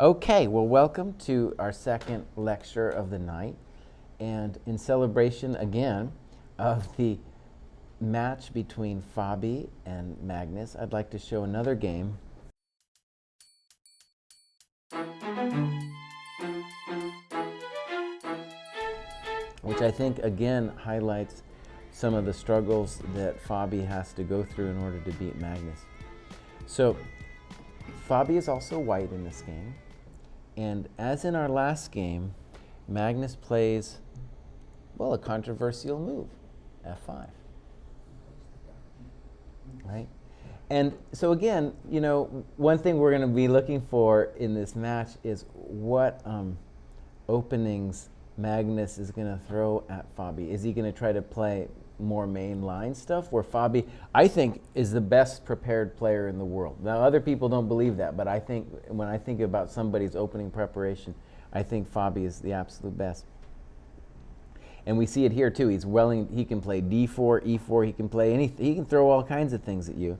Okay, well, welcome to our second lecture of the night. And in celebration again of the match between Fabi and Magnus, I'd like to show another game. Which I think again highlights some of the struggles that Fabi has to go through in order to beat Magnus. So Fabi is also white in this game. And as in our last game, Magnus plays, well, a controversial move, f5. Right? And so again, you know, one thing we're going to be looking for in this match is what openings Magnus is going to throw at Fabi. Is he going to try to play more mainline stuff where Fabi, I think, is the best prepared player in the world? Now, other people don't believe that, but I think when I think about somebody's opening preparation, I think Fabi is the absolute best. And we see it here too. He can play d4, e4, he can play anything. He can throw all kinds of things at you.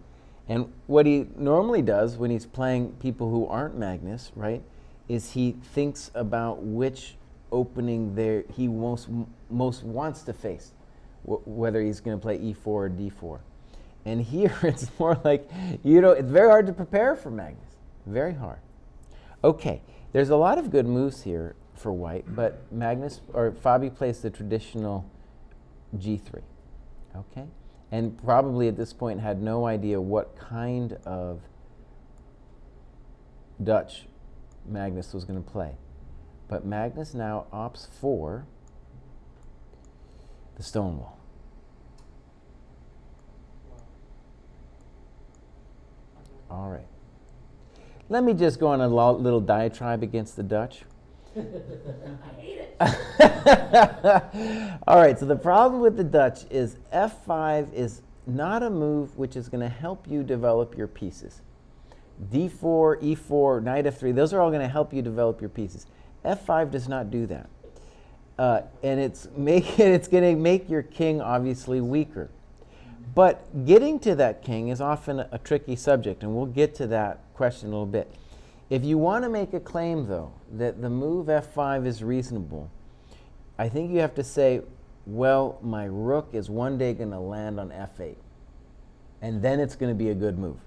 And what he normally does when he's playing people who aren't Magnus, right, is he thinks about which opening he most wants to face, whether he's going to play e4 or d4. And here it's more like, it's very hard to prepare for Magnus. Very hard. Okay, there's a lot of good moves here for white, but Fabi plays the traditional g3. Okay? And probably at this point had no idea what kind of Dutch Magnus was going to play. But Magnus now opts for the Stonewall. All right. Let me just go on a little diatribe against the Dutch. I hate it. All right, so the problem with the Dutch is f5 is not a move which is going to help you develop your pieces. d4, e4, knight f3, those are all going to help you develop your pieces. f5 does not do that. And it's going to make your king obviously weaker. But getting to that king is often a tricky subject, and we'll get to that question in a little bit. If you want to make a claim, though, that the move f5 is reasonable, I think you have to say, well, my rook is one day going to land on f8, and then it's going to be a good move,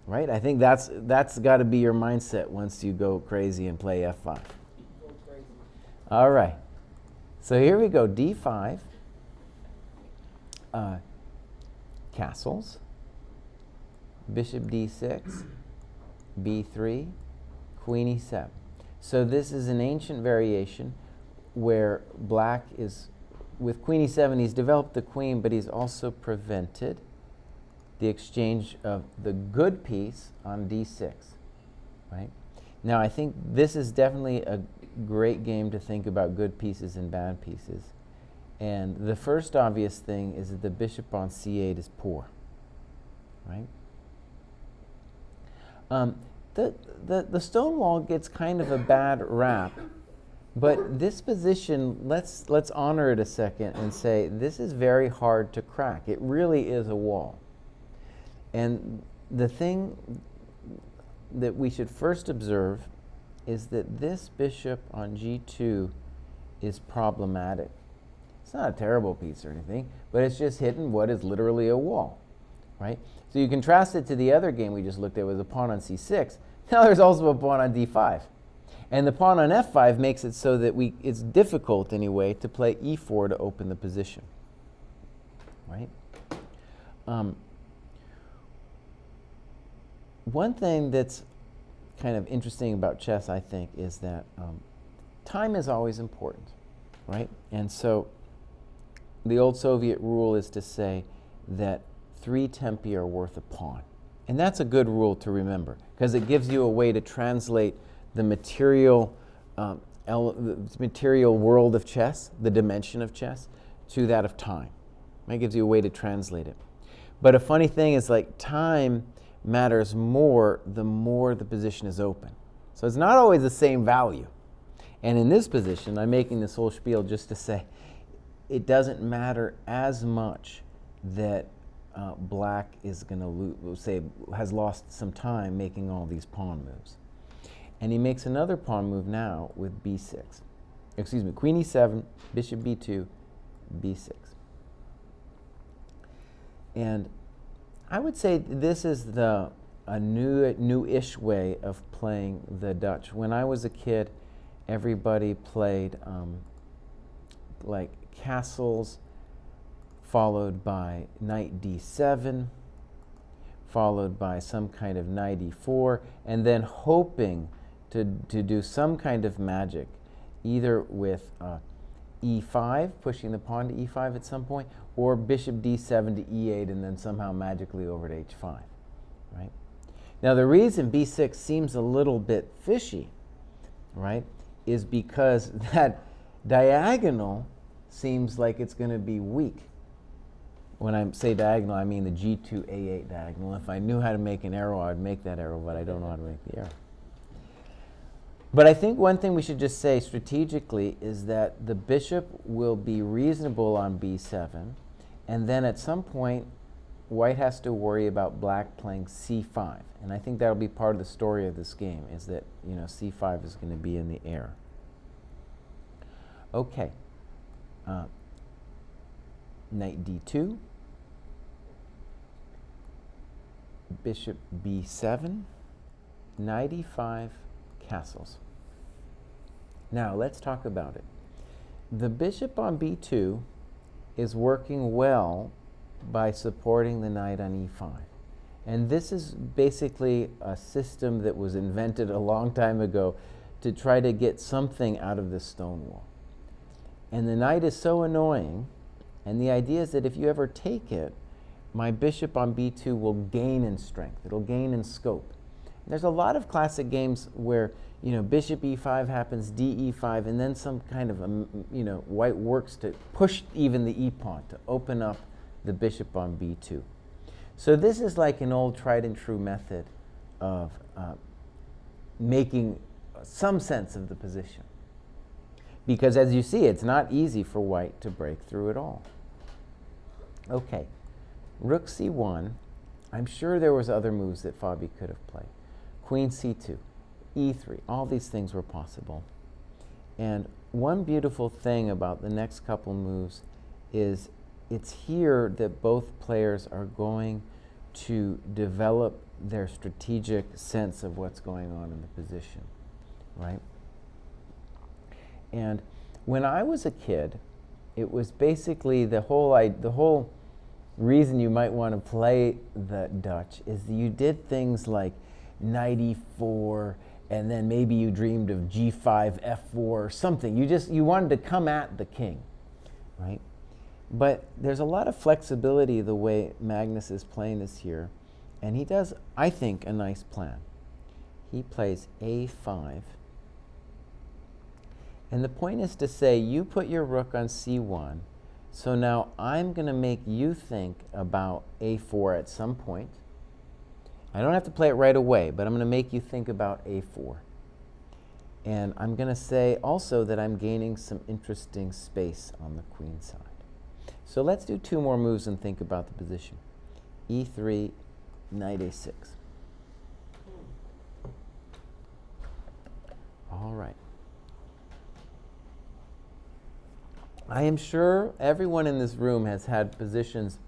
right? I think that's got to be your mindset once you go crazy and play f5. All right. So here we go, d5, castles, bishop d6, b3, queen e7. So this is an ancient variation where black is, with queen e7, he's developed the queen, but he's also prevented the exchange of the good piece on d6, right? Now, I think this is definitely a great game to think about good pieces and bad pieces. And the first obvious thing is that the bishop on c8 is poor, right? The Stonewall gets kind of a bad rap, but this position, let's honor it a second and say this is very hard to crack. It really is a wall. And the thing that we should first observe is that this bishop on g2 is problematic. It's not a terrible piece or anything, but it's just hitting what is literally a wall, right? So you contrast it to the other game we just looked at with the pawn on c6. Now there's also a pawn on d5. And the pawn on f5 makes it so that it's difficult anyway to play e4 to open the position, right? One thing that's kind of interesting about chess, I think, is that time is always important, right? And so the old Soviet rule is to say that 3 tempi are worth a pawn. And that's a good rule to remember, because it gives you a way to translate the material world of chess, the dimension of chess, to that of time. It gives you a way to translate it. But a funny thing is, like, time matters more the more the position is open. So it's not always the same value. And in this position, I'm making this whole spiel just to say it doesn't matter as much that black is going to lose, say, has lost some time making all these pawn moves. And he makes another pawn move now with b6. Excuse me, queen e7, bishop b2, b6. And I would say this is a new-ish way of playing the Dutch. When I was a kid, everybody played like castles, followed by knight d7, followed by some kind of knight e4, and then hoping to do some kind of magic, either with e5, pushing the pawn to e5 at some point, or bishop d7 to e8, and then somehow magically over to h5, right? Now the reason b6 seems a little bit fishy, right, is because that diagonal seems like it's going to be weak. When I say diagonal, I mean the g2 a8 diagonal. If I knew how to make an arrow, I would make that arrow, but I don't know how to make the arrow. But I think one thing we should just say strategically is that the bishop will be reasonable on b7, and then at some point, white has to worry about black playing c5. And I think that'll be part of the story of this game, is that, you know, c5 is going to be in the air. Okay. Knight d2, bishop b7, knight e5, castles. Now let's talk about it. The bishop on b2 is working well by supporting the knight on e5. And this is basically a system that was invented a long time ago to try to get something out of the stone wall. And the knight is so annoying, and the idea is that if you ever take it, my bishop on b2 will gain in strength. It'll gain in scope. And there's a lot of classic games where, you know, bishop e5 happens, d e5, and then some kind of, you know, white works to push even the e-pawn to open up the bishop on b2. So this is like an old tried and true method of making some sense of the position. Because as you see, it's not easy for white to break through at all. Okay, rook c1. I'm sure there was other moves that Fabi could have played. Queen c2, e3, all these things were possible. And one beautiful thing about the next couple moves is it's here that both players are going to develop their strategic sense of what's going on in the position, right? And when I was a kid, it was basically the whole reason you might want to play the Dutch is that you did things like knight e4, and then maybe you dreamed of g5, f4, or something. You wanted to come at the king, right? But there's a lot of flexibility the way Magnus is playing this here, and he does, I think, a nice plan. He plays a5. And the point is to say, you put your rook on c1, so now I'm going to make you think about a4 at some point. I don't have to play it right away, but I'm going to make you think about a4. And I'm going to say also that I'm gaining some interesting space on the queen side. So let's do two more moves and think about the position. e3, knight a6. All right. I am sure everyone in this room has had positions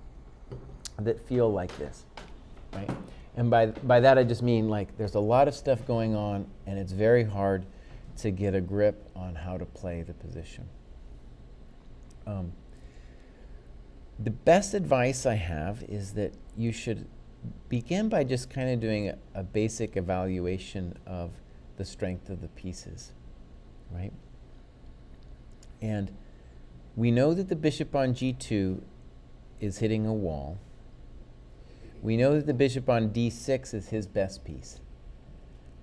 that feel like this, right? And by that I just mean like there's a lot of stuff going on and it's very hard to get a grip on how to play the position. The best advice I have is that you should begin by just kind of doing a basic evaluation of the strength of the pieces, right? And we know that the bishop on g2 is hitting a wall. We know that the bishop on d6 is his best piece.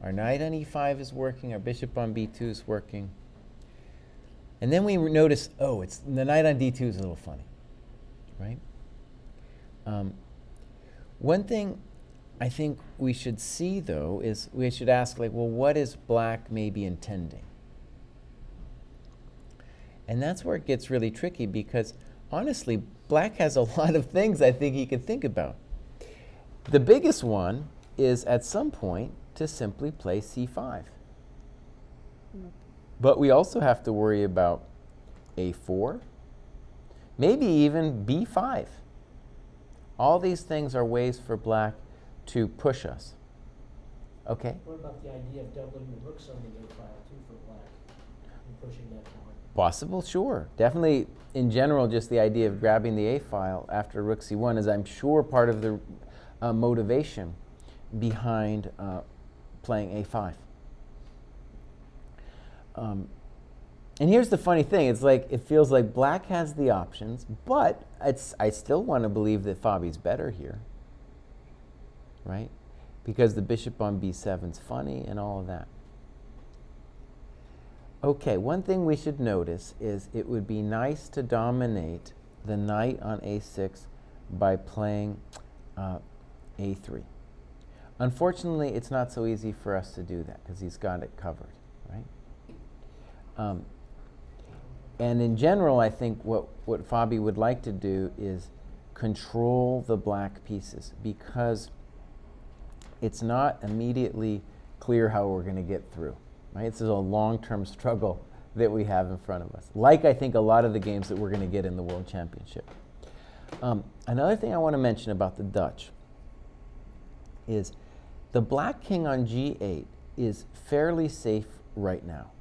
Our knight on e5 is working, our bishop on b2 is working. And then we notice, oh, it's the knight on d2 is a little funny, right? One thing I think we should see, though, is we should ask, like, well, what is black maybe intending? And that's where it gets really tricky because, honestly, black has a lot of things I think he could think about. The biggest one is, at some point, to simply play c5. But we also have to worry about a4, maybe even b5. All these things are ways for black to push us. Okay? What about the idea of doubling the rooks on the A file too for black and pushing that pawn? Possible, sure. Definitely, in general, just the idea of grabbing the A file after rook c1 is, I'm sure, part of the motivation behind playing a5. And here's the funny thing. It's like, it feels like black has the options, but I still want to believe that Fabi's better here, right? Because the bishop on b7 is funny and all of that. Okay, one thing we should notice is it would be nice to dominate the knight on a6 by playing a3. Unfortunately, it's not so easy for us to do that because he's got it covered, right? And in general, I think what Fabi would like to do is control the black pieces, because it's not immediately clear how we're going to get through. Right? This is a long-term struggle that we have in front of us, like I think a lot of the games that we're going to get in the World Championship. Another thing I want to mention about the Dutch is the black king on g8 is fairly safe right now.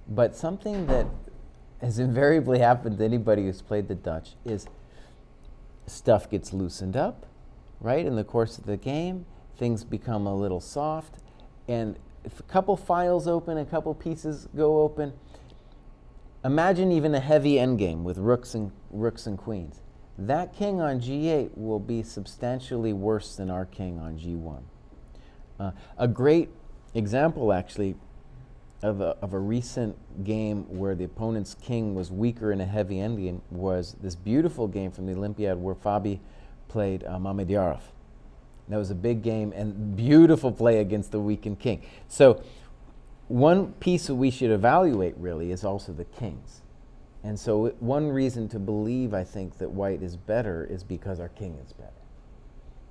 But something that has invariably happened to anybody who's played the Dutch is stuff gets loosened up, right? In the course of the game, things become a little soft, and if a couple files open, a couple pieces go open, imagine even a heavy endgame with rooks and queens. That king on g8 will be substantially worse than our king on g1. A great example, actually, of a recent game where the opponent's king was weaker in a heavy endgame was this beautiful game from the Olympiad where Fabi played Mamedyarov. That was a big game and beautiful play against the weakened king. So one piece that we should evaluate really is also the kings. And so one reason to believe, I think, that white is better is because our king is better.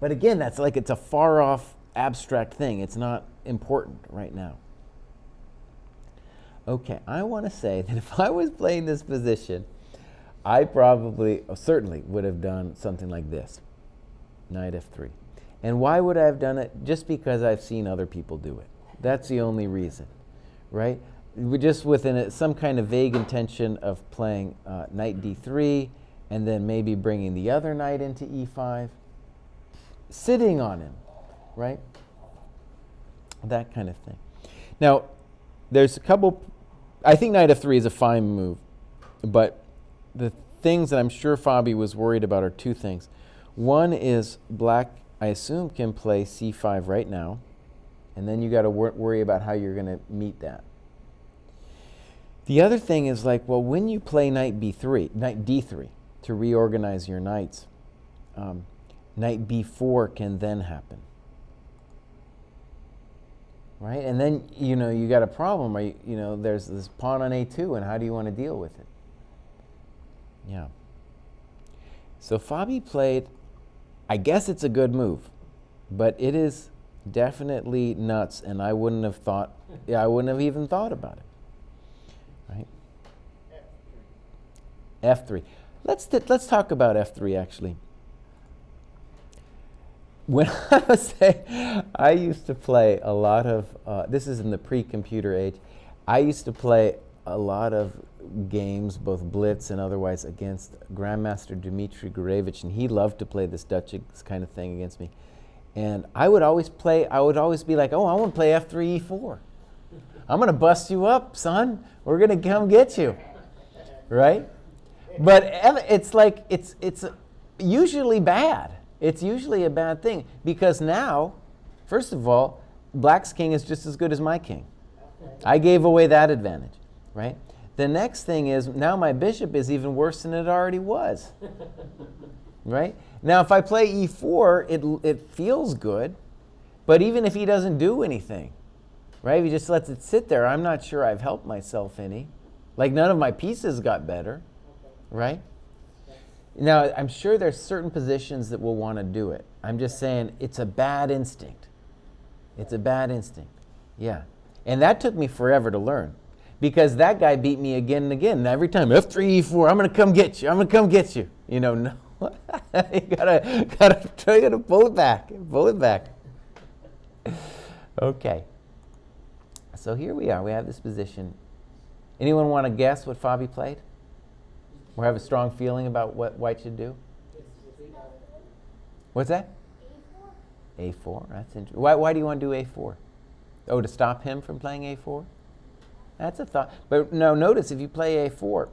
But again, that's like, it's a far off abstract thing. It's not important right now. Okay, I want to say that if I was playing this position, I probably, certainly would have done something like this. Knight f3. And why would I have done it? Just because I've seen other people do it. That's the only reason, right? We're just within some kind of vague intention of playing knight d3, and then maybe bringing the other knight into e5, sitting on him, right? That kind of thing. Now, there's a couple, I think knight f3 is a fine move, but the things that I'm sure Fabi was worried about are two things. One is black, I assume, can play c5 right now, and then you got to worry about how you're going to meet that. The other thing is, like, well, when you play knight d3 to reorganize your knights, knight b4 can then happen, right? And then you got a problem. There's this pawn on a2, and how do you want to deal with it? Yeah. So Fabi played. I guess it's a good move, but it is definitely nuts, and I wouldn't have thought, I wouldn't have even thought about it, right? F3. Let's talk about F3, actually. When I used to play a lot of, this is in the pre-computer age, I used to play a lot of games, both blitz and otherwise, against Grandmaster Dmitry Gurevich, and he loved to play this Dutch kind of thing against me. And I would always be like, oh, I want to play f3, e4. I'm going to bust you up, son. We're going to come get you, right? But it's like, it's usually bad. It's usually a bad thing, because now, first of all, black's king is just as good as my king. I gave away that advantage, right? The next thing is, now my bishop is even worse than it already was, right? Now, if I play e4, it feels good, but even if he doesn't do anything, right? If he just lets it sit there, I'm not sure I've helped myself any. Like, none of my pieces got better, right? Now, I'm sure there's certain positions that will want to do it. I'm just saying it's a bad instinct. It's a bad instinct, yeah. And that took me forever to learn, because that guy beat me again and again. And every time, F3, E4, I'm going to come get you. I'm going to come get you. You know, no. You gotta try to pull it back. Pull it back. Okay. So here we are. We have this position. Anyone want to guess what Fabi played? Or have a strong feeling about what white should do? What's that? A4. A4. That's interesting. Why do you want to do A4? Oh, to stop him from playing A4? That's a thought. But no, notice if you play A4,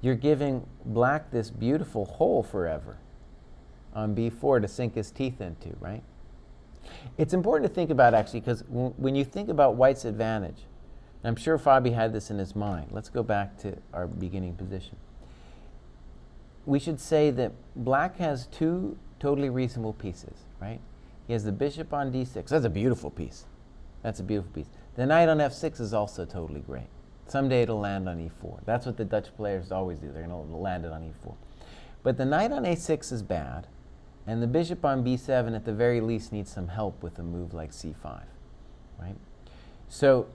you're giving black this beautiful hole forever on B4 to sink his teeth into, right? It's important to think about, actually, because when you think about white's advantage, I'm sure Fabi had this in his mind. Let's go back to our beginning position. We should say that black has two totally reasonable pieces, right? He has the bishop on D6. That's a beautiful piece. That's a beautiful piece. The knight on F6 is also totally great. Someday it'll land on E4. That's what the Dutch players always do. They're going to land it on E4. But the knight on A6 is bad, and the bishop on B7 at the very least needs some help with a move like C5, right? So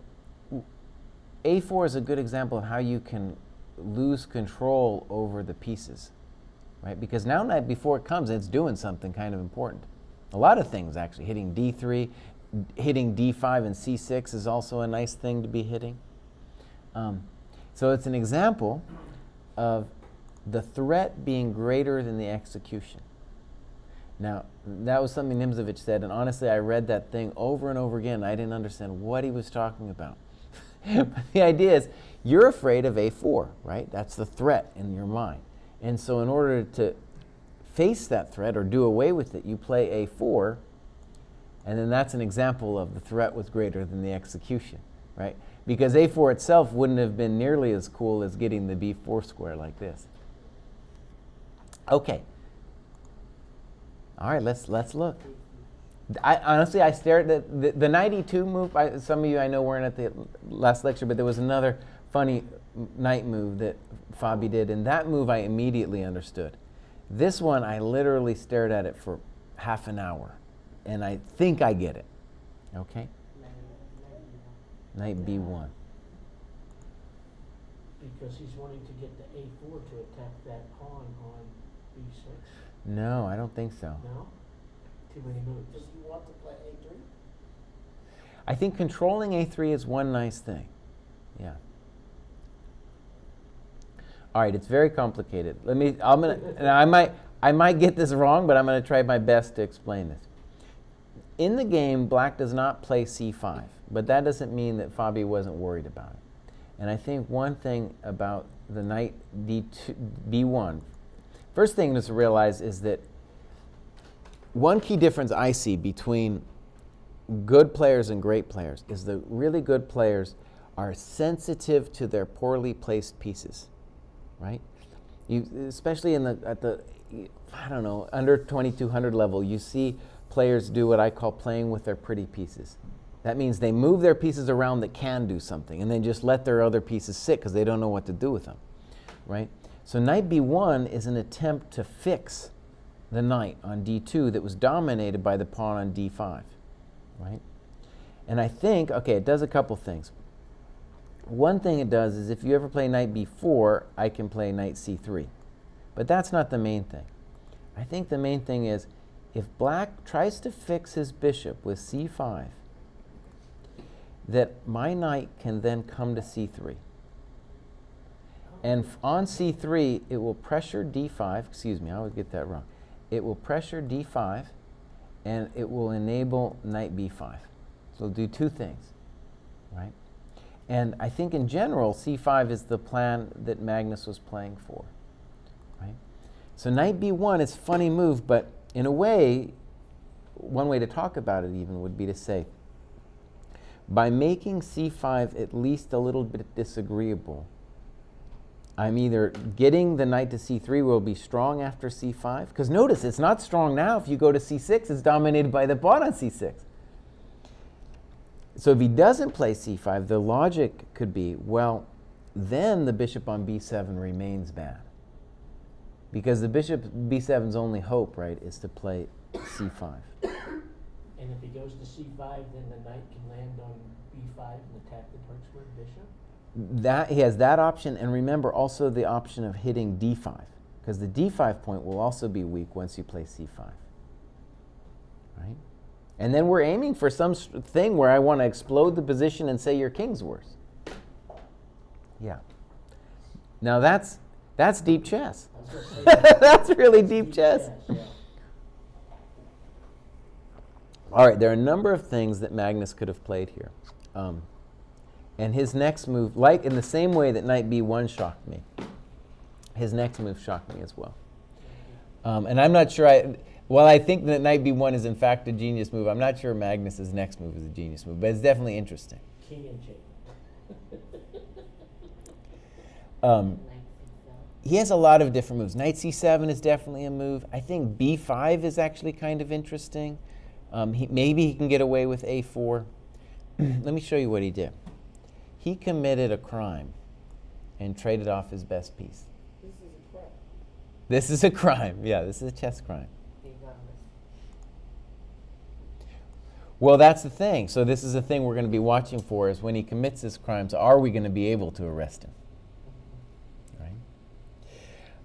A4 is a good example of how you can lose control over the pieces, right? Because now knight before it comes, it's doing something kind of important. A lot of things, actually. Hitting D3, hitting D5 and C6 is also a nice thing to be hitting. So it's an example of the threat being greater than the execution. Now, that was something Nimzovich said, and honestly, I read that thing over and over again, and I didn't understand what he was talking about. But the idea is, you're afraid of A4, right? That's the threat in your mind. And so in order to face that threat or do away with it, you play A4, and then that's an example of the threat was greater than the execution, right? Because A4 itself wouldn't have been nearly as cool as getting the B4 square like this. Okay. All right, let's look. Honestly, I stared at the knight E2 move. Some of you I know weren't at the last lecture, but there was another funny knight move that Fabi did, and that move I immediately understood. This one, I literally stared at it for half an hour, and I think I get it. Okay? Knight B1. Because he's wanting to get the A4 to attack that pawn on B6. No, I don't think so. No? Too many moves. Does he want to play A3? I think controlling A3 is one nice thing. Yeah. All right, it's very complicated. I might get this wrong, but I'm going to try my best to explain this. In the game, black does not play C5, but that doesn't mean that Fabi wasn't worried about it. And I think one thing about the knight B1, first thing to realize is that one key difference I see between good players and great players is the really good players are sensitive to their poorly placed pieces, right? Especially at the I don't know, under 2200 level, you see players do what I call playing with their pretty pieces. That means they move their pieces around that can do something, and then just let their other pieces sit because they don't know what to do with them, right? So knight B1 is an attempt to fix the knight on D2 that was dominated by the pawn on D5, right? And I think, okay, it does a couple things. One thing it does is if you ever play knight B4, I can play knight C3. But that's not the main thing. I think the main thing is if black tries to fix his bishop with C5, that my knight can then come to C3. And on C3, it will pressure D5, excuse me, I always get that wrong. It will pressure D5, and it will enable knight B5. So it'll do two things, right? And I think in general, C5 is the plan that Magnus was playing for, right? So knight B1 is a funny move, but in a way, one way to talk about it even would be to say, by making C5 at least a little bit disagreeable, I'm either getting the knight to C3 will be strong after C5, because notice it's not strong now. If you go to C6, it's dominated by the pawn on C6. So if he doesn't play C5, the logic could be, well, then the bishop on B7 remains bad. Because the bishop B7's only hope, right, is to play C5. And if he goes to C5, then the knight can land on B5 and attack the dark squared bishop? That he has that option, and remember also the option of hitting D5, because the D5 point will also be weak once you play C5. Right? And then we're aiming for some thing where I want to explode the position and say your king's worse. Yeah. Now that's deep chess. I was gonna say That's really deep chess. yeah. All right, there are a number of things that Magnus could have played here. And his next move, like in the same way that knight b1 shocked me, his next move shocked me as well. And I'm not sure, while I think that knight b1 is in fact a genius move, I'm not sure Magnus's next move is a genius move, but it's definitely interesting. King and chain. He has a lot of different moves. Knight c7 is definitely a move. I think b5 is actually kind of interesting. Maybe he can get away with a4. Let me show you what he did. He committed a crime and traded off his best piece. This is a crime. This is a crime. Yeah, this is a chess crime. Well, that's the thing. So this is the thing we're going to be watching for, is when he commits his crimes, are we going to be able to arrest him? Right?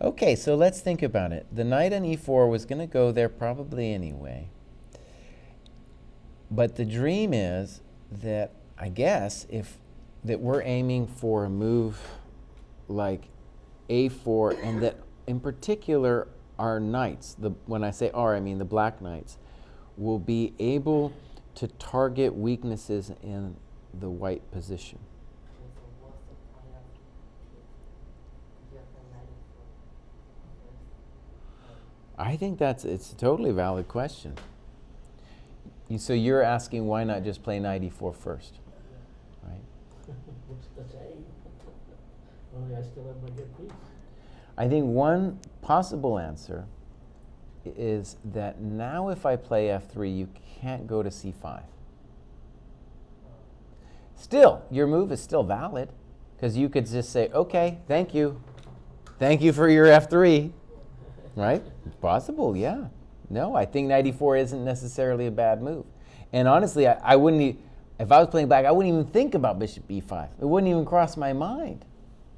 Okay, so let's think about it. The knight on e4 was going to go there probably anyway. But the dream is that, I guess, that we're aiming for a move like a4, and that in particular our knights, when I say our, I mean the black knights, will be able to target weaknesses in the white position. I think it's a totally valid question. So you're asking why not just play knight e4 first, right? That's A. Only I still have my good piece. I think one possible answer is that now if I play f3, you can't go to c5. Still, your move is still valid, because you could just say, okay, thank you. Thank you for your f3. Right? Possible, yeah. No, I think knight e4 isn't necessarily a bad move. And honestly, I wouldn't, if I was playing black, I wouldn't even think about bishop b5. It wouldn't even cross my mind.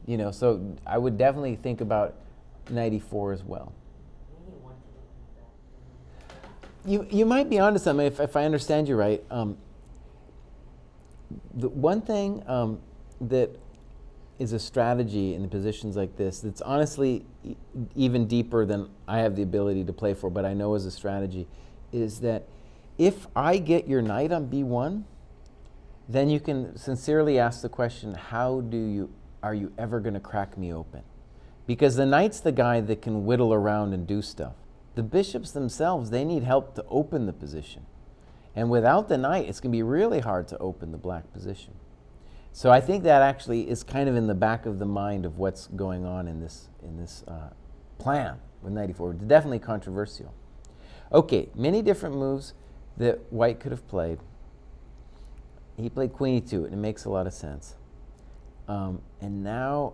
You know, so I would definitely think about knight e4 as well. You might be onto something if I understand you right. The one thing that is a strategy in positions like this that's honestly even deeper than I have the ability to play for, but I know is a strategy, is that if I get your knight on b1, then you can sincerely ask the question, are you ever going to crack me open? Because the knight's the guy that can whittle around and do stuff. The bishops themselves, they need help to open the position. And without the knight, it's going to be really hard to open the black position. So I think that actually is kind of in the back of the mind of what's going on in this plan with knight e4. It's definitely controversial. Okay, many different moves that white could have played. He played queen e2, and it makes a lot of sense. And now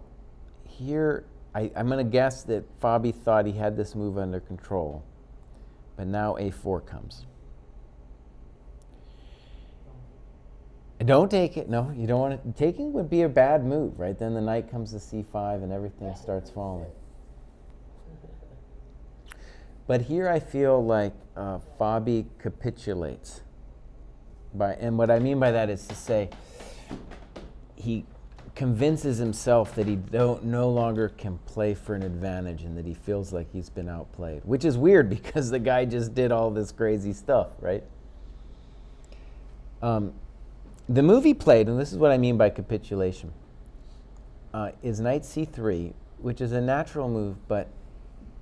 here, I'm going to guess that Fabi thought he had this move under control. But now a4 comes. Don't take it. No, you don't want it. Taking would be a bad move, right? Then the knight comes to c5 and everything starts falling. But here I feel like Fabi capitulates. And what I mean by that is to say he convinces himself that he no longer can play for an advantage and that he feels like he's been outplayed, which is weird because the guy just did all this crazy stuff, right? The move he played, and this is what I mean by capitulation, is knight c3, which is a natural move, but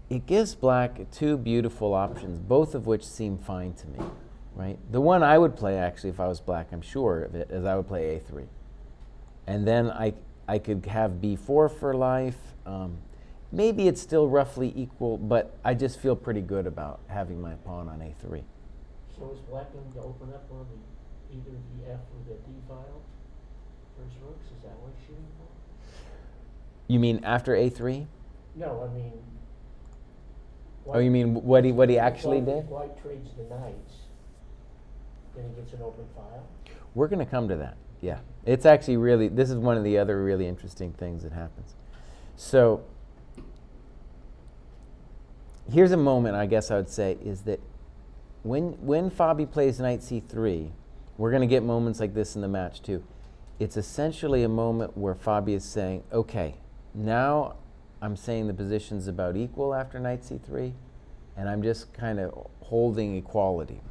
it gives black two beautiful options, both of which seem fine to me, right? The one I would play, actually, if I was black, I'm sure of it, is I would play a3. And then I could have b4 for life. Maybe it's still roughly equal, but I just feel pretty good about having my pawn on a3. So is black going to open up on either the f or the d file for his rooks? Is that what he's shooting for? You mean after a3? No, I mean... Oh, you mean what he actually did? White trades the knights. Then he gets an open file. We're going to come to that. Yeah. It's actually really, this is one of the other really interesting things that happens. So here's a moment, I guess I would say, is that when Fabi plays knight c3, we're going to get moments like this in the match too. It's essentially a moment where Fabi is saying, okay, now I'm saying the position's about equal after knight c3, and I'm just kind of holding equality.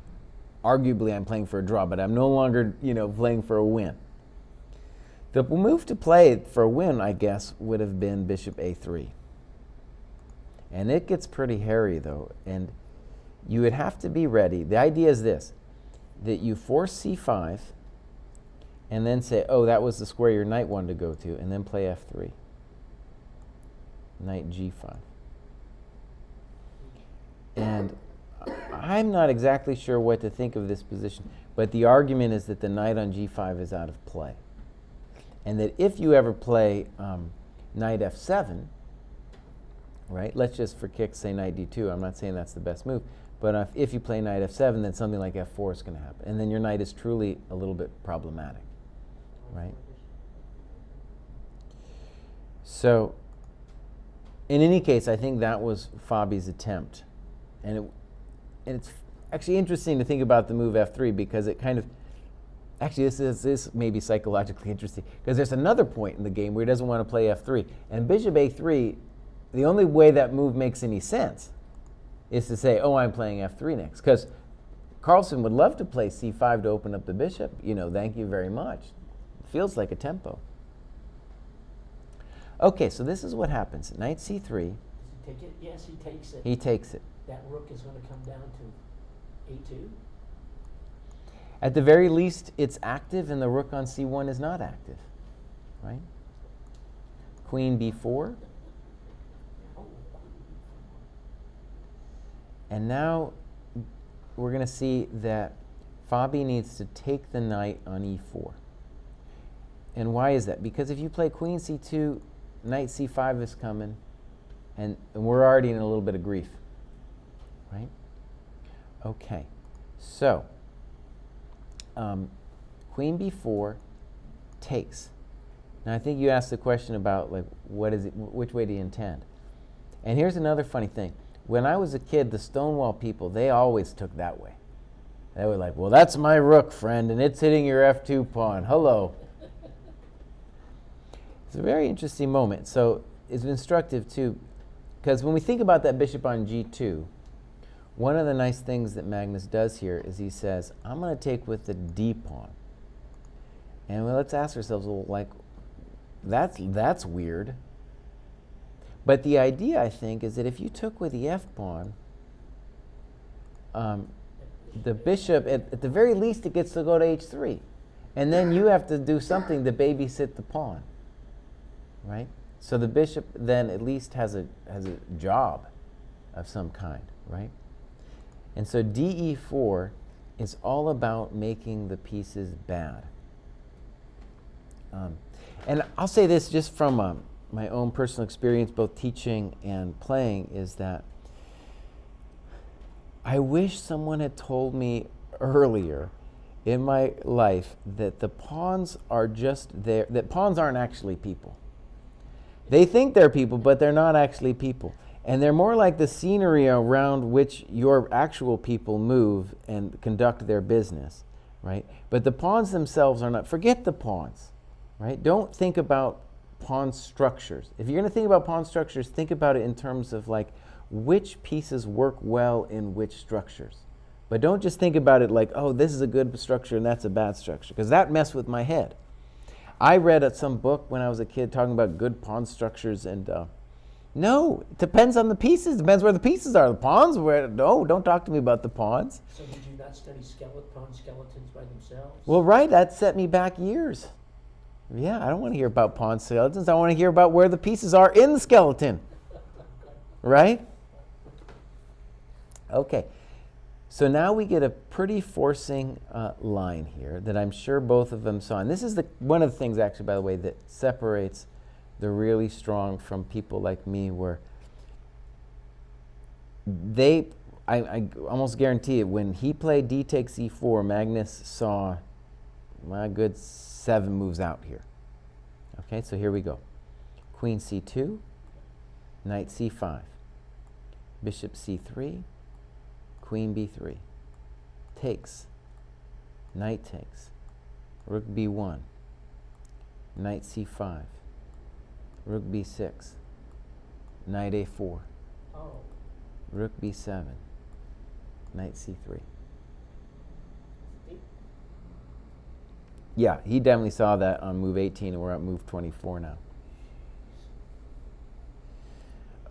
Arguably, I'm playing for a draw, but I'm no longer, playing for a win. The move to play for a win, I guess, would have been bishop a3. And it gets pretty hairy, though, and you would have to be ready. The idea is this, that you force c5, and then say, oh, that was the square your knight wanted to go to, and then play f3. Knight g5. And I'm not exactly sure what to think of this position, but the argument is that the knight on g5 is out of play. And that if you ever play knight f7, right, let's just for kicks say knight d2, I'm not saying that's the best move, but if you play knight f7, then something like f4 is going to happen. And then your knight is truly a little bit problematic, right? So, in any case, I think that was Fabi's attempt. And it's actually interesting to think about the move f3 because it kind of, actually this may be psychologically interesting because there's another point in the game where he doesn't want to play f3. And bishop a3, the only way that move makes any sense is to say, oh, I'm playing f3 next. Because Carlsen would love to play c5 to open up the bishop. Thank you very much. It feels like a tempo. Okay, so this is what happens. Knight c3. Does he take it? Yes, he takes it. He takes it. That rook is going to come down to a2. At the very least, it's active, and the rook on c1 is not active, right? Queen b4. And now we're going to see that Fabi needs to take the knight on e4. And why is that? Because if you play queen c2, knight c5 is coming, and we're already in a little bit of grief, right? Okay, so queen b4 takes. Now I think you asked the question about which way do you intend? And here's another funny thing. When I was a kid, the Stonewall people, they always took that way. They were like, well, that's my rook, friend, and it's hitting your f2 pawn. Hello. It's a very interesting moment. So it's instructive, too, because when we think about that bishop on g2, one of the nice things that Magnus does here is he says, I'm going to take with the d pawn. And let's ask ourselves, well, that's weird. But the idea, I think, is that if you took with the f pawn, the bishop, at the very least, it gets to go to h3. And then you have to do something to babysit the pawn, right? So the bishop then at least has a job of some kind, right? And so DE4 is all about making the pieces bad. And I'll say this just from my own personal experience, both teaching and playing, is that I wish someone had told me earlier in my life that the pawns are just there, that pawns aren't actually people. They think they're people, but they're not actually people. And they're more like the scenery around which your actual people move and conduct their business, right? But the pawns themselves are not. Forget the pawns, right? Don't think about pawn structures. If you're going to think about pawn structures, think about it in terms of like which pieces work well in which structures. But don't just think about it like, oh, this is a good structure and that's a bad structure, because that messed with my head. I read some book when I was a kid talking about good pawn structures, and no, it depends on the pieces. It depends where the pieces are. The pawns, no, don't talk to me about the pawns. So did you not study pawn skeletons by themselves? Well, right, that set me back years. Yeah, I don't want to hear about pawn skeletons. I want to hear about where the pieces are in the skeleton. Right? Okay. So now we get a pretty forcing line here that I'm sure both of them saw. And this is one of the things, actually, by the way, that separates the really strong from people like me, where I almost guarantee it, when he played d takes e4, Magnus saw a good 7 moves out here. Okay, so here we go. Queen c2, knight c5, bishop c3, queen b3, takes, knight takes, rook b1, knight c5, rook b6, knight a4, Oh, rook b7, knight c3. deep. Yeah, he definitely saw that on move 18, and we're at move 24 now.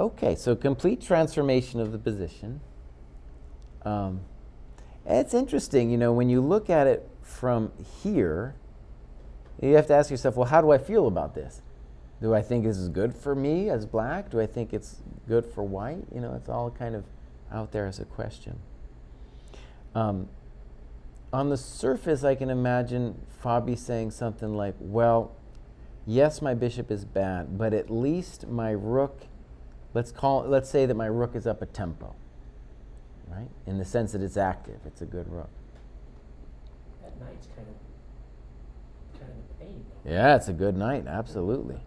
Okay, so complete transformation of the position. It's interesting, when you look at it from here, you have to ask yourself, well, how do I feel about this? Do I think this is good for me as black? Do I think it's good for white? It's all kind of out there as a question. On the surface, I can imagine Fabi saying something like, well, yes, my bishop is bad, but at least my rook, let's say that my rook is up a tempo, right? In the sense that it's active, it's a good rook. That knight's kind of a pain, though. Yeah, it's a good knight, absolutely.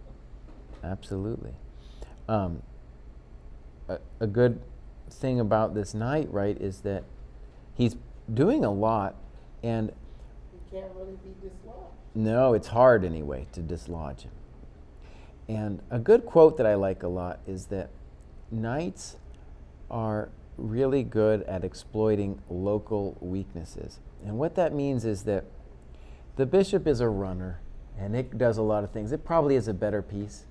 Absolutely. A good thing about this knight, right, is that he's doing a lot, and He can't really be dislodged. no, it's hard anyway to dislodge him. And a good quote that I like a lot is that knights are really good at exploiting local weaknesses. And what that means is that the bishop is a runner, and it does a lot of things. It probably is a better piece.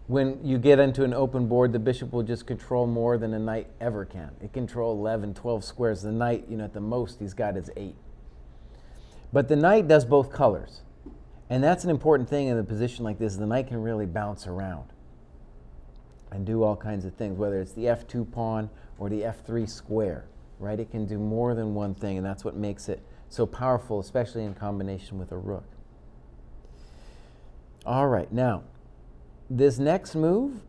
When you get into an open board, the bishop will just control more than a knight ever can. It can control 11, 12 squares. The knight, at the most he's got is 8. But the knight does both colors. And that's an important thing in a position like this. The knight can really bounce around and do all kinds of things, whether it's the f2 pawn or the f3 square, right? It can do more than one thing, and that's what makes it so powerful, especially in combination with a rook. All right, now, this next move,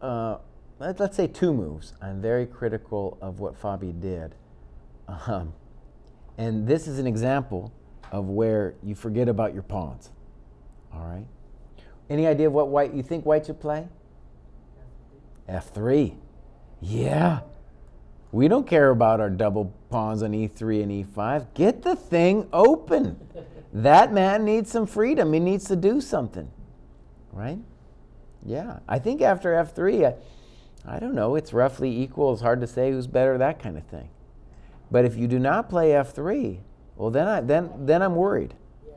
let's say 2 moves. I'm very critical of what Fabi did. And this is an example of where you forget about your pawns. All right? Any idea of what you think white should play? F3. Yeah. We don't care about our double pawns on e3 and e5. Get the thing open. That man needs some freedom. He needs to do something. Right? Yeah. I think after f3, I don't know, it's roughly equal. It's hard to say who's better, that kind of thing. But if you do not play f3, well, then I'm worried. Yeah.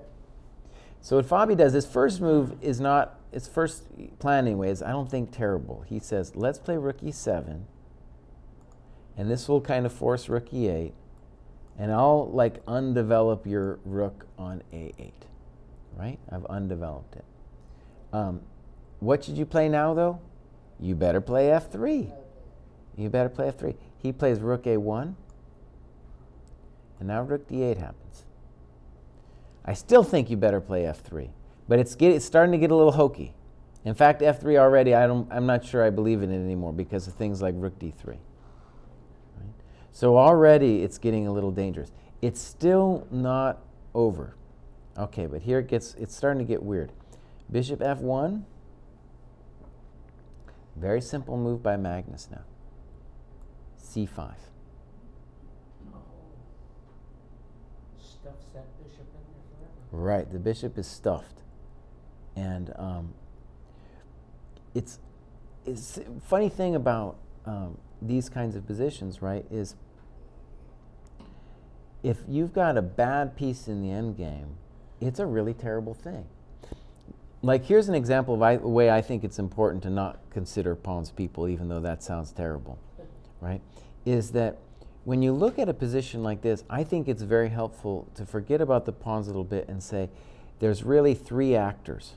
So what Fabi does, his first move is not, his first plan anyway, is I don't think terrible. He says, let's play rook e7, and this will kind of force rook e8, and I'll undevelop your rook on a8, right? I've undeveloped it. What should you play now, though? You better play f3. You better play f3. He plays rook a1, and now rook d8 happens. I still think you better play f3, but it's starting to get a little hokey. In fact, f3 already, I'm not sure I believe in it anymore because of things like rook d3. Right? So already it's getting a little dangerous. It's still not over. Okay, but here it's starting to get weird. Bishop f1. Very simple move by Magnus now. c5. Oh. Stuffs that bishop in there forever. Right, the bishop is stuffed. And it's funny thing about these kinds of positions, right, is if you've got a bad piece in the endgame, it's a really terrible thing. Here's an example of the way I think it's important to not consider pawns people, even though that sounds terrible, right? Is that when you look at a position like this, I think it's very helpful to forget about the pawns a little bit and say, there's really 3 actors.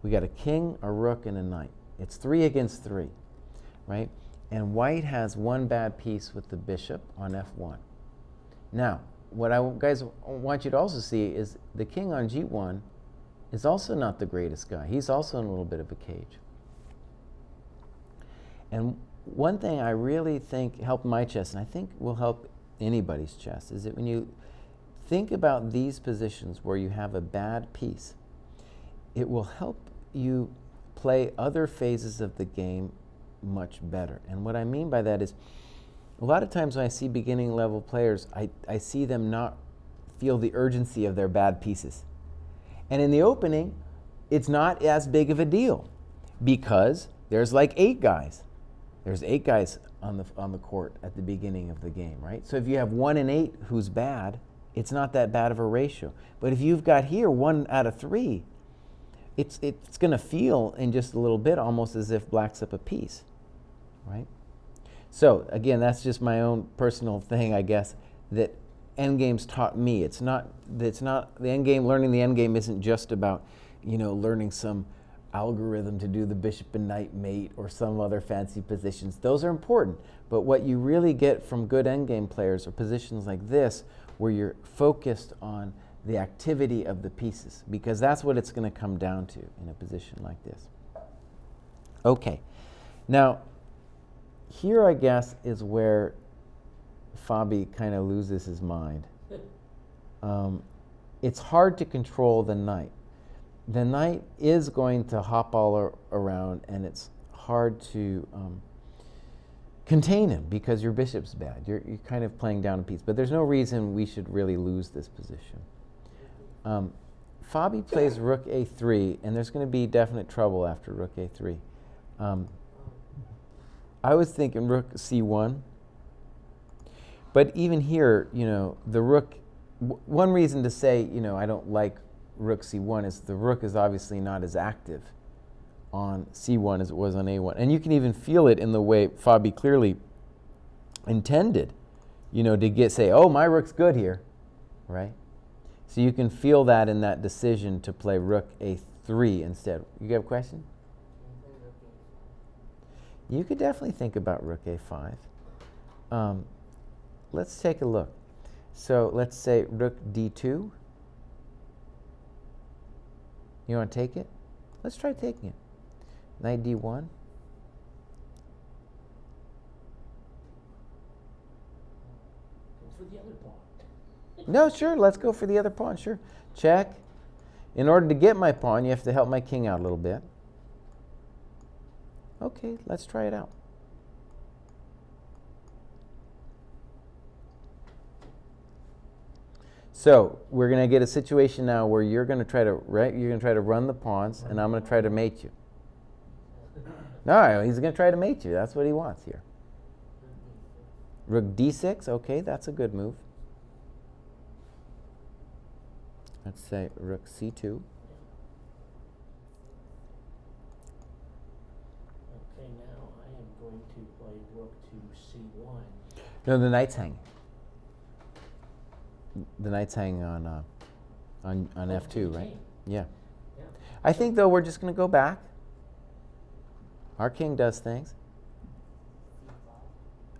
We got a king, a rook, and a knight. It's 3 against 3, right? And white has one bad piece with the bishop on f1. Now, what I guys want you to also see is the king on g1 is also not the greatest guy. He's also in a little bit of a cage. And one thing I really think helped my chess, and I think will help anybody's chess, is that when you think about these positions where you have a bad piece, it will help you play other phases of the game much better. And what I mean by that is, a lot of times when I see beginning level players, I see them not feel the urgency of their bad pieces. And in the opening, it's not as big of a deal because there's like 8 guys. There's 8 guys on the court at the beginning of the game, right? So if you have 1 in 8 who's bad, it's not that bad of a ratio. But if you've got here 1 out of 3, it's going to feel in just a little bit almost as if black's up a piece, right? So again, that's just my own personal thing, I guess, that endgames taught me. It's not the endgame. Learning the endgame isn't just about, learning some algorithm to do the bishop and knight mate or some other fancy positions. Those are important, but what you really get from good endgame players are positions like this, where you're focused on the activity of the pieces, because that's what it's going to come down to in a position like this. Okay, now here I guess is where Fabi kind of loses his mind. It's hard to control the knight. The knight is going to hop all around, and it's hard to contain him because your bishop's bad. You're kind of playing down a piece, but there's no reason we should really lose this position. Fabi plays rook a3, and there's going to be definite trouble after rook a3. I was thinking rook c1, but even here, the rook, one reason to say, I don't like rook c1 is the rook is obviously not as active on c1 as it was on a1. And you can even feel it in the way Fabi clearly intended, to say, oh, my rook's good here, right? So you can feel that in that decision to play rook a3 instead. You have a question? You could definitely think about rook a5. Let's take a look. So let's say rook d2. You want to take it? Let's try taking it. Knight d1. Go for the other pawn. No, sure, let's go for the other pawn, sure. Check. In order to get my pawn, you have to help my king out a little bit. Okay, let's try it out. So we're going to get a situation now where you're going to try to run the pawns, and I'm going to try to mate you. No, he's going to try to mate you. That's what he wants here. Rook d6. Okay, that's a good move. Let's say rook c2. Okay, now I am going to play rook to c1. No, the knight's hanging. The knight's hanging on f2, right? Yeah. I think, though, we're just going to go back. Our king does things.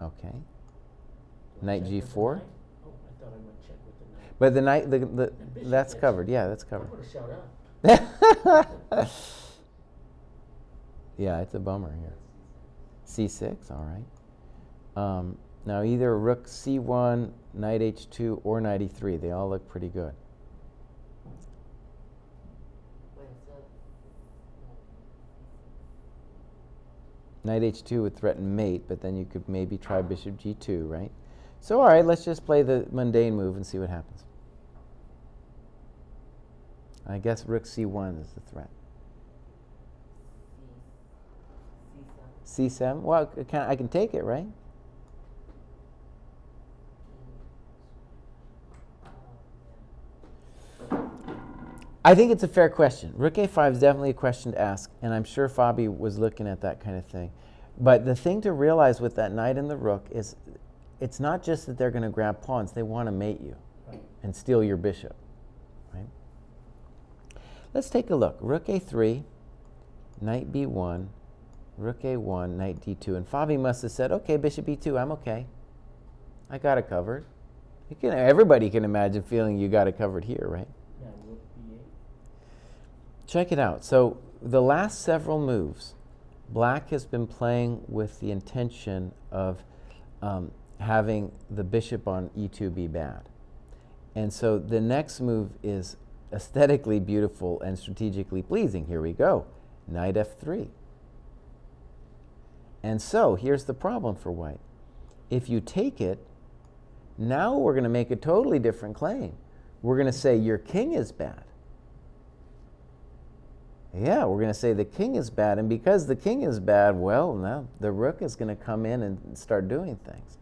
Okay. Knight g4. Oh, I thought I would check with the knight. But the knight, that's covered. Yeah, that's covered. I'm going to shout out. Yeah, it's a bummer here. c6, all right. Now either rook c1, knight h2, or knight e3. They all look pretty good. Knight h2 would threaten mate, but then you could maybe try bishop g2, right? So all right, let's just play the mundane move and see what happens. I guess rook c1 is the threat. c7? Well, I can take it, right? I think it's a fair question. Rook a5 is definitely a question to ask, and I'm sure Fabi was looking at that kind of thing. But the thing to realize with that knight and the rook is it's not just that they're going to grab pawns. They want to mate you and steal your bishop. Right? Let's take a look. Rook a3, knight b1, rook a1, knight d2. And Fabi must have said, okay, bishop e2, I'm okay. I got it covered. Everybody can imagine feeling you got it covered here, right? Yeah, rook b8. Check it out. So the last several moves Black has been playing with the intention of having the bishop on e2 be bad. And so the next move is aesthetically beautiful and strategically pleasing. Here we go. Knight f3. And so here's the problem for white. If you take it, now we're going to make a totally different claim. We're going to say your king is bad. Yeah, we're going to say the king is bad. And because the king is bad, well, now the rook is going to come in and start doing things.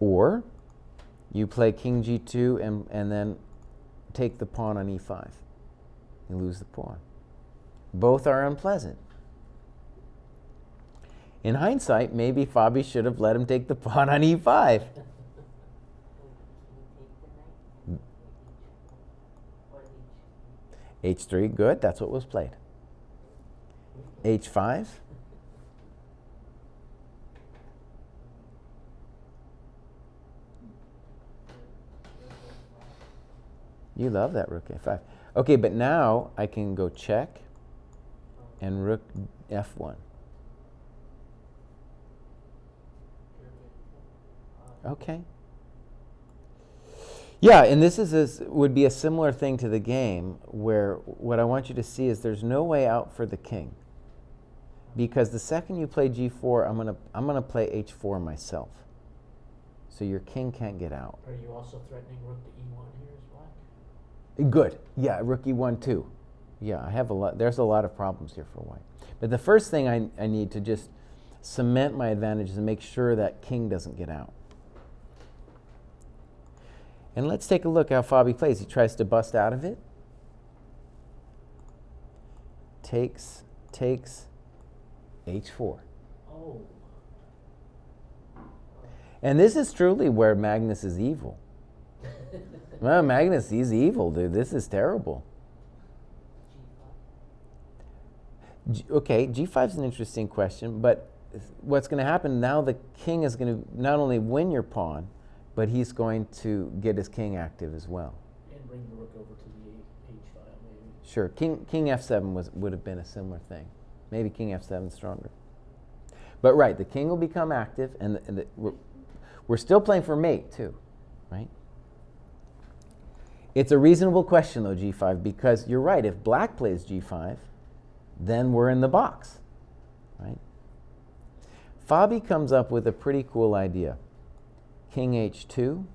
Or you play king g2 and then take the pawn on e5. You lose the pawn. Both are unpleasant. In hindsight, maybe Fabi should have let him take the pawn on e5. h3, good, that's what was played. h5. You love that rook a5. Okay, but now I can go check and rook f1. Okay. Yeah, and this would be a similar thing to the game where what I want you to see is there's no way out for the king. Because the second you play g4, I'm gonna play h4 myself. So your king can't get out. Are you also threatening rook to e1 here as black? Good. Yeah, rook e1 too. Yeah, I have there's a lot of problems here for white. But the first thing I need to just cement my advantages and make sure that king doesn't get out. And let's take a look how Fabi plays. He tries to bust out of it. Takes, h4. Oh. And this is truly where Magnus is evil. Well, Magnus, he's evil, dude. This is terrible. Okay, g5 is an interesting question, but what's going to happen now, the king is going to not only win your pawn, but he's going to get his king active as well. And bring the rook over to the h file, maybe. Sure, king f7 would have been a similar thing. Maybe king f7 is stronger. But right, the king will become active, and we're still playing for mate too, right? It's a reasonable question though, g5, because you're right, if black plays g5, then we're in the box, right? Fabi comes up with a pretty cool idea. King h2,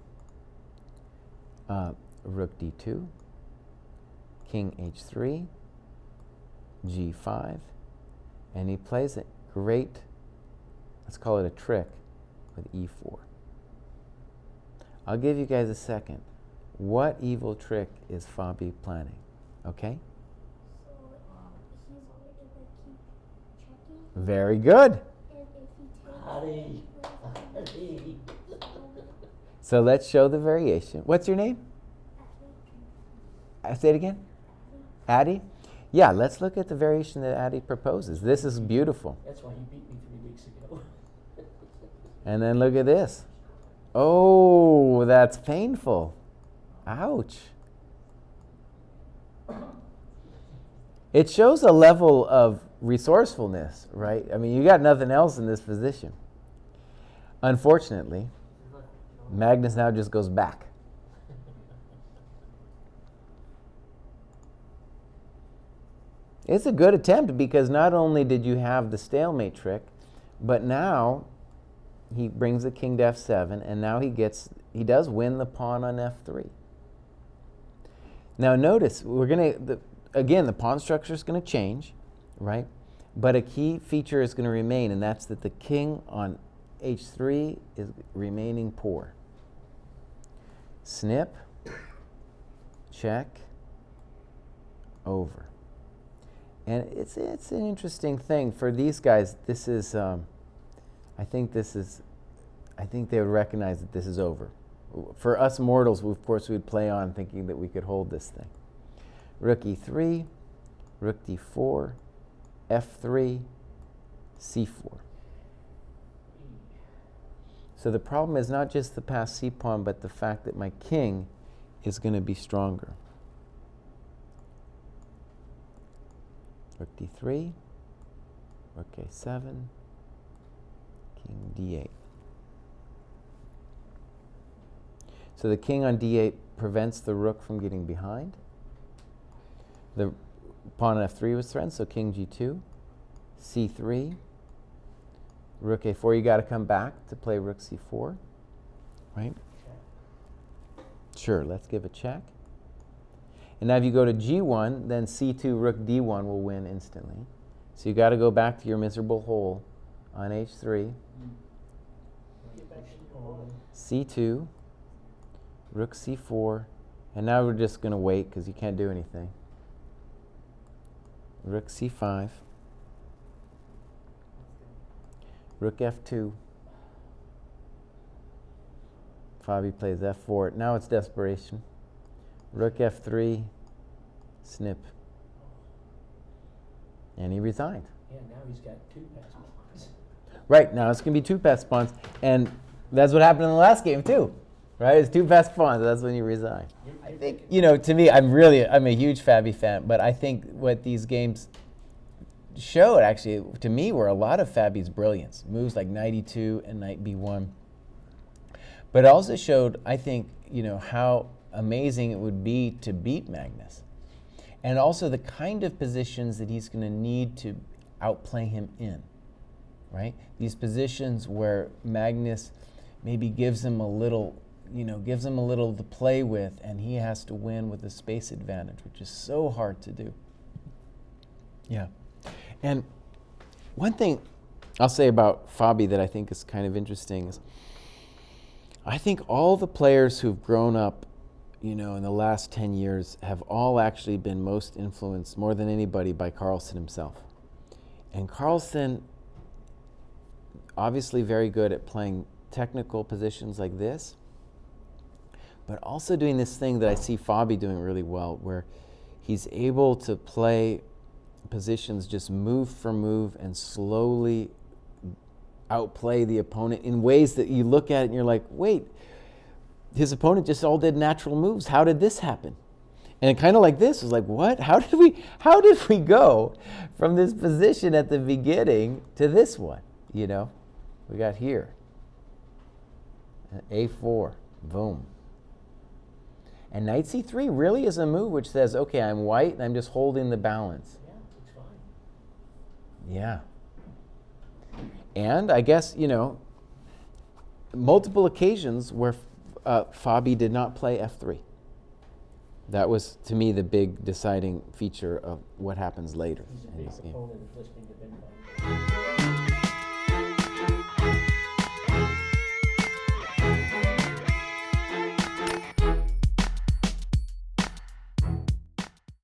rook d2, king h3, g5, and he plays a great, let's call it a trick, with e4. I'll give you guys a second. What evil trick is Fabi planning? Okay? So he's going to keep checking. Very good. And if he takes Howdy. it, So let's show the variation. What's your name? Say it again. Addie? Yeah, let's look at the variation that Addie proposes. This is beautiful. That's why he beat me 3 weeks ago. And then look at this. Oh, that's painful. Ouch. It shows a level of resourcefulness, right? I mean, you got nothing else in this position. Unfortunately, Magnus now just goes back. It's a good attempt because not only did you have the stalemate trick, but now he brings the king to f7, and now he does win the pawn on f3. Now notice, again, the pawn structure is going to change, right? But a key feature is going to remain, and that's that the king on h3 is remaining poor. Snip, check, over. And it's an interesting thing for these guys. This is, I think they would recognize that this is over. For us mortals, of course, we'd play on thinking that we could hold this thing. Rook e3, rook d4, f3, c4. So the problem is not just the passed c pawn, but the fact that my king is going to be stronger. Rook d3, Rook A7, King D8. So the king on D8 prevents the rook from getting behind. The pawn on F3 was threatened, so King G2, C3, Rook A4. You got to come back to play Rook C4, right? Check. Sure, let's give a check. And now if you go to G1, then C2, Rook D1 will win instantly. So you got to go back to your miserable hole on H3, Get back to your hole. C2, Rook C4, and now we're just going to wait because you can't do anything. Rook C5, Rook F2. Fabi plays F4. Now it's desperation. Rook F3, snip. And he resigned. Yeah, now he's got two pass pawns. Right, now it's going to be two pass pawns. And that's what happened in the last game, too. Right? It's two pass pawns. That's when you resign. I think, you know, to me, I'm a huge Fabi fan, but I think what these games showed, actually, to me, were a lot of Fabi's brilliance. Moves like knight E2 and knight B1. But it also showed, I think, you know, how amazing it would be to beat Magnus. And also the kind of positions that he's going to need to outplay him in, right? These positions where Magnus maybe gives him a little, you know, gives him a little to play with, and he has to win with a space advantage, which is so hard to do. Yeah. And one thing I'll say about Fabi that I think is kind of interesting is I think all the players who've grown up, you know, in the last 10 years have all actually been most influenced, more than anybody, by Carlsen himself. And Carlsen, obviously very good at playing technical positions like this, but also doing this thing that I see Fabi doing really well, where he's able to play positions just move for move and slowly outplay the opponent in ways that you look at it and you're like, wait, his opponent just all did natural moves. How did this happen? And kind of like this was like, what? How did we go from this position at the beginning to this one? You know, we got here. A4, boom. And knight C3 really is a move which says, okay, I'm white and I'm just holding the balance. Yeah, it's fine. Yeah. And I guess, you know, multiple occasions where Fabi did not play F3. That was, to me, the big deciding feature of what happens later He's a in big this game. proponent of listening to Ben Fabi.